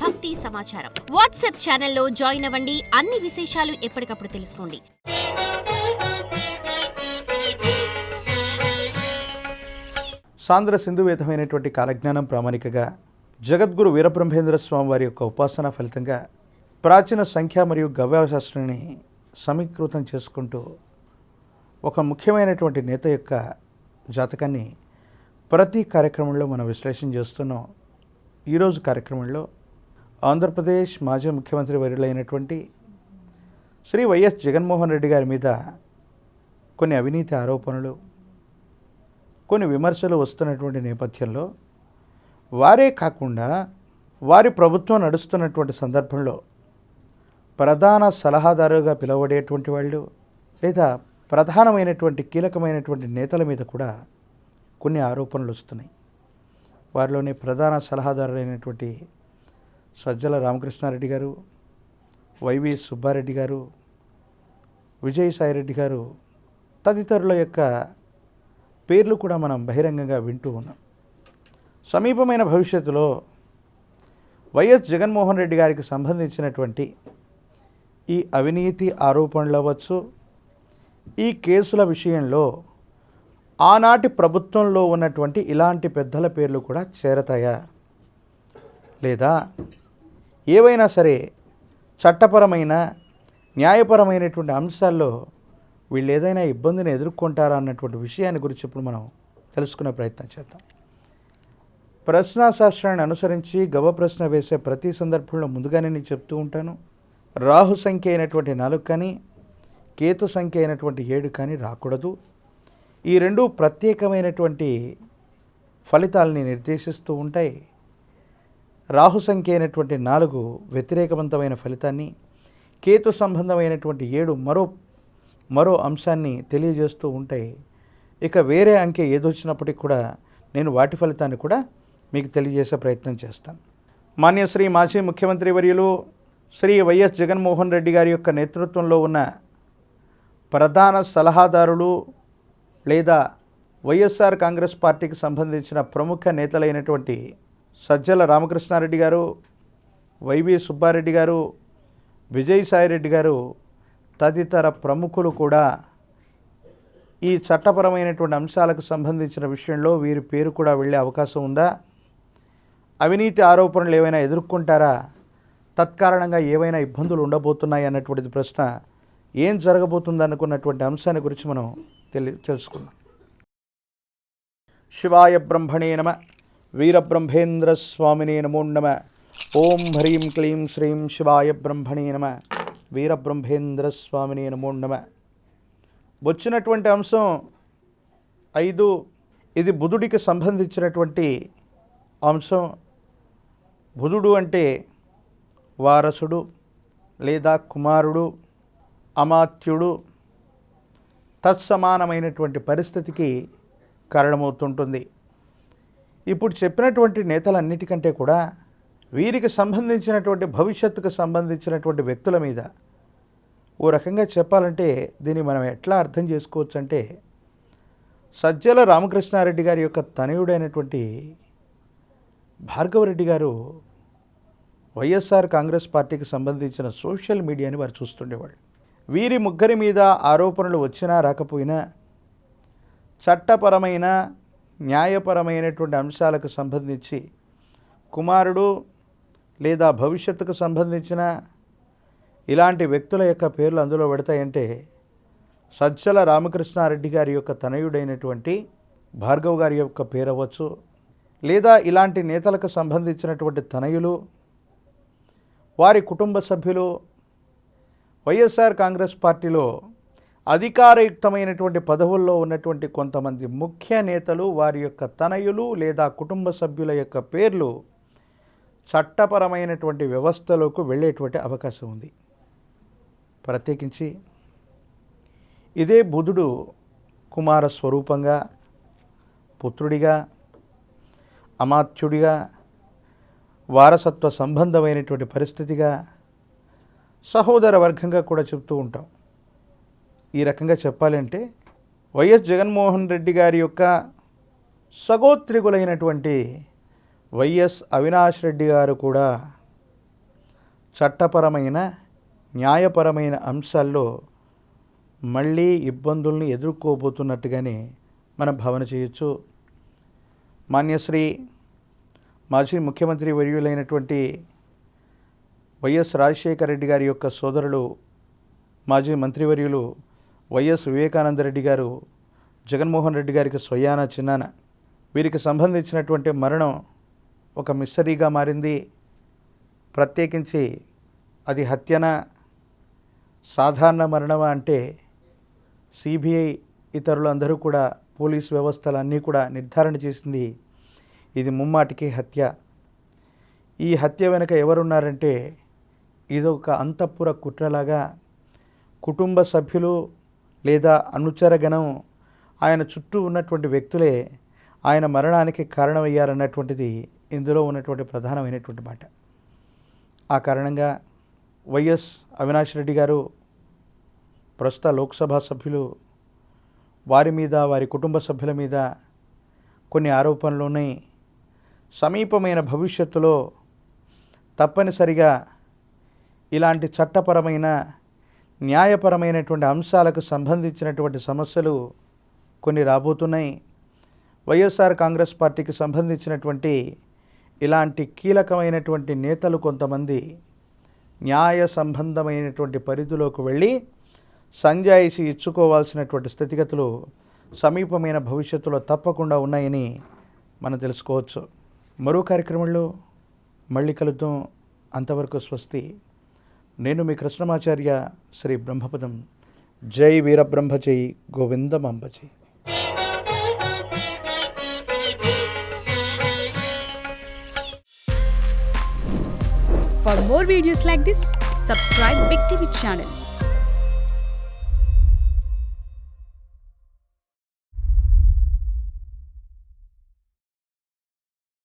భక్తి సమాచారం. వాట్సాప్ ఛానల్లో జాయిన్ అవ్వండి. అన్ని విశేషాలు ఎప్పటికప్పుడు తెలుసుకోండి. సాంద్ర సింధువేదమైనటువంటి కాలజ్ఞానం ప్రామాణికగా జగద్గురు వీరబ్రహ్మేంద్ర స్వామి వారి యొక్క ఉపాసన ఫలితంగా ప్రాచీన సంఖ్య మరియు గవ్యశాస్త్రాన్ని సమీకృతం చేసుకుంటూ ఒక ముఖ్యమైనటువంటి నేత యొక్క జాతకాన్ని ప్రతి కార్యక్రమంలో మనం విశ్లేషణ చేస్తున్నాం. ఈరోజు కార్యక్రమంలో ఆంధ్రప్రదేశ్ మాజీ ముఖ్యమంత్రి వర్యులైనటువంటి శ్రీ వైఎస్ జగన్మోహన్ రెడ్డి గారి మీద కొన్ని అవినీతి ఆరోపణలు, కొన్ని విమర్శలు వస్తున్నటువంటి నేపథ్యంలో వారే కాకుండా వారి ప్రభుత్వం నడుస్తున్నటువంటి సందర్భంలో ప్రధాన సలహాదారుగా పిలువబడేటువంటి వాళ్ళు లేదా ప్రధానమైనటువంటి కీలకమైనటువంటి నేతల మీద కూడా కొన్ని ఆరోపణలు వస్తున్నాయి. వారిలోని ప్రధాన సలహాదారులైనటువంటి సజ్జల రామకృష్ణారెడ్డి గారు, వైవి సుబ్బారెడ్డి గారు, విజయసాయిరెడ్డి గారు తదితరుల యొక్క పేర్లు కూడా మనం బహిరంగంగా వింటూ ఉన్నాం. సమీపమైన భవిష్యత్తులో వైఎస్ జగన్మోహన్ రెడ్డి గారికి సంబంధించినటువంటి ఈ అవినీతి ఆరోపణలు అవ్వచ్చు, ఈ కేసుల విషయంలో ఆనాటి ప్రభుత్వంలో ఉన్నటువంటి ఇలాంటి పెద్దల పేర్లు కూడా చేరతాయా, లేదా ఏవైనా సరే చట్టపరమైన న్యాయపరమైనటువంటి అంశాల్లో వీళ్ళు ఏదైనా ఇబ్బందిని ఎదుర్కొంటారా అన్నటువంటి విషయాన్ని గురించి ఇప్పుడు మనం తెలుసుకునే ప్రయత్నం చేద్దాం. ప్రశ్నాశాస్త్రాన్ని అనుసరించి గవ ప్రశ్న వేసే ప్రతి సందర్భంలో ముందుగానే నేను చెప్తూ ఉంటాను, రాహు సంఖ్య అయినటువంటి 4 కానీ కేతు సంఖ్య అయినటువంటి 7 కానీ రాకూడదు. ఈ రెండు ప్రత్యేకమైనటువంటి ఫలితాలని నిర్దేశిస్తూ ఉంటాయి. రాహు సంఖ్య అయినటువంటి 4 వ్యతిరేకవంతమైన ఫలితాన్ని, కేతు సంబంధమైనటువంటి 7 మరో అంశాన్ని తెలియజేస్తూ ఉంటాయి. ఇక వేరే అంకె ఏదొచ్చినప్పటికీ కూడా నేను వాటి ఫలితాన్ని కూడా మీకు తెలియజేసే ప్రయత్నం చేస్తాను. మాన్యశ్రీ మాజీ ముఖ్యమంత్రి వర్యులు శ్రీ వైఎస్ జగన్మోహన్ రెడ్డి గారి యొక్క నేతృత్వంలో ఉన్న ప్రధాన సలహాదారులు లేదా వైఎస్ఆర్ కాంగ్రెస్ పార్టీకి సంబంధించిన ప్రముఖ నేతలైనటువంటి సజ్జల రామకృష్ణారెడ్డి గారు, వైవి సుబ్బారెడ్డి గారు, విజయసాయిరెడ్డి గారు తదితర ప్రముఖులు కూడా ఈ చట్టపరమైనటువంటి అంశాలకు సంబంధించిన విషయంలో వీరి పేరు కూడా వెళ్ళే అవకాశం ఉందా, అవినీతి ఆరోపణలు ఏవైనా ఎదుర్కొంటారా, తత్కారణంగా ఏవైనా ఇబ్బందులు ఉండబోతున్నాయి అన్నటువంటిది ప్రశ్న, ఏం జరగబోతుంది అనుకున్నటువంటి అంశాన్ని గురించి మనం తెలుసుకున్నాం. శివాయ బ్రహ్మణే నమ, వీరబ్రహ్మేంద్ర స్వామినే నమో నమ. ఓం హ్రీం క్లీం శ్రీం శివాయ బ్రహ్మణే నమ, వీరబ్రహ్మేంద్ర స్వామినే నమో నమ. వచ్చినటువంటి అంశం 5, ఇది బుధుడికి సంబంధించినటువంటి అంశం. బుధుడు అంటే వారసుడు లేదా కుమారుడు, అమాత్యుడు, తత్సమానమైనటువంటి పరిస్థితికి కారణమవుతుంటుంది. ఇప్పుడు చెప్పినటువంటి నేతలన్నిటికంటే కూడా వీరికి సంబంధించినటువంటి భవిష్యత్తుకు సంబంధించినటువంటి వ్యక్తుల మీద ఓ రకంగా చెప్పాలంటే దీన్ని మనం ఎట్లా అర్థం చేసుకోవచ్చు అంటే, సజ్జల రామకృష్ణారెడ్డి గారి యొక్క తనయుడైనటువంటి భార్గవరెడ్డి గారు వైఎస్ఆర్ కాంగ్రెస్ పార్టీకి సంబంధించిన సోషల్ మీడియాని వారు చూస్తుండేవాళ్ళు. వీరి ముగ్గురి మీద ఆరోపణలు వచ్చినా రాకపోయినా చట్టపరమైన న్యాయపరమైనటువంటి అంశాలకు సంబంధించి కుమారుడు లేదా భవిష్యత్తుకు సంబంధించిన ఇలాంటి వ్యక్తుల యొక్క పేర్లు అందులో పెడతాయంటే సజ్జల రామకృష్ణారెడ్డి గారి యొక్క తనయుడైనటువంటి భార్గవ్ గారి యొక్క పేరు అవ్వచ్చు, లేదా ఇలాంటి నేతలకు సంబంధించినటువంటి తనయులు, వారి కుటుంబ సభ్యులు, వైఎస్ఆర్ కాంగ్రెస్ పార్టీలో అధికారయుక్తమైనటువంటి పదవుల్లో ఉన్నటువంటి కొంతమంది ముఖ్య నేతలు, వారి యొక్క తనయులు లేదా కుటుంబ సభ్యుల యొక్క పేర్లు చట్టపరమైనటువంటి వ్యవస్థలోకి వెళ్ళేటువంటి అవకాశం ఉంది. ప్రత్యేకించి ఇదే బుధుడు కుమార స్వరూపంగా, పుత్రుడిగా, అమాత్యుడిగా, వారసత్వ సంబంధమైనటువంటి పరిస్థితిగా, సహోదర వర్గంగా కూడా చెప్తూ ఉంటాం. ఈ రకంగా చెప్పాలంటే వైఎస్ జగన్మోహన్ రెడ్డి గారి యొక్క సగోత్రికులైనటువంటి వైఎస్ అవినాష్ రెడ్డి గారు కూడా చట్టపరమైన న్యాయపరమైన అంశాల్లో మళ్ళీ ఇబ్బందుల్ని ఎదుర్కోబోతున్నట్టుగానే మనం భావన చేయొచ్చు. మాన్యశ్రీ మాజీ ముఖ్యమంత్రి వర్యులైనటువంటి వైఎస్ రాజశేఖర రెడ్డి గారి యొక్క సోదరులు మాజీ మంత్రివర్యులు వైఎస్ వివేకానందరెడ్డి గారు జగన్మోహన్ రెడ్డి గారికి స్వయాన చిన్నాన, వీరికి సంబంధించినటువంటి మరణం ఒక మిస్టరీగా మారింది. ప్రత్యేకించి అది హత్యనా సాధారణ మరణమా అంటే సిబిఐ ఇతరులు అందరూ కూడా పోలీస్ వ్యవస్థలన్నీ కూడా నిర్ధారణ చేసింది ఇది ముమ్మాటికి హత్య. ఈ హత్య వెనుక ఎవరున్నారంటే ఇదొక అంతఃపుర కుట్రలాగా కుటుంబ సభ్యులు లేదా అనుచరగణం ఆయన చుట్టూ ఉన్నటువంటి వ్యక్తులే ఆయన మరణానికి కారణమయ్యారన్నటువంటిది ఇందులో ఉన్నటువంటి ప్రధానమైనటువంటి మాట. ఆ కారణంగా వైఎస్ అవినాష్ రెడ్డి గారు ప్రస్తుత లోక్సభ సభ్యులు, వారి మీద వారి కుటుంబ సభ్యుల మీద కొన్ని ఆరోపణలు ఉన్నాయి. సమీపమైన భవిష్యత్తులో తప్పనిసరిగా ఇలాంటి చట్టపరమైన న్యాయపరమైనటువంటి అంశాలకు సంబంధించినటువంటి సమస్యలు కొన్ని రాబోతున్నాయి. వైఎస్ఆర్ కాంగ్రెస్ పార్టీకి సంబంధించినటువంటి ఇలాంటి కీలకమైనటువంటి నేతలు కొంతమంది న్యాయ సంబంధమైనటువంటి పరిధిలోకి వెళ్ళి సంజాయిషి ఇచ్చుకోవాల్సినటువంటి స్థితిగతులు సమీపమైన భవిష్యత్తులో తప్పకుండా ఉన్నాయని మనం తెలుసుకోవచ్చు. మరో కార్యక్రమంలో మళ్ళీ కలుద్దాం. అంతవరకు స్వస్తి. నేను మీ కృష్ణమాచార్య, శ్రీ బ్రహ్మపదం. జై వీరబ్రహ్మ జై గోవిందమాంబ జై. For more videos like this, subscribe Big TV channel.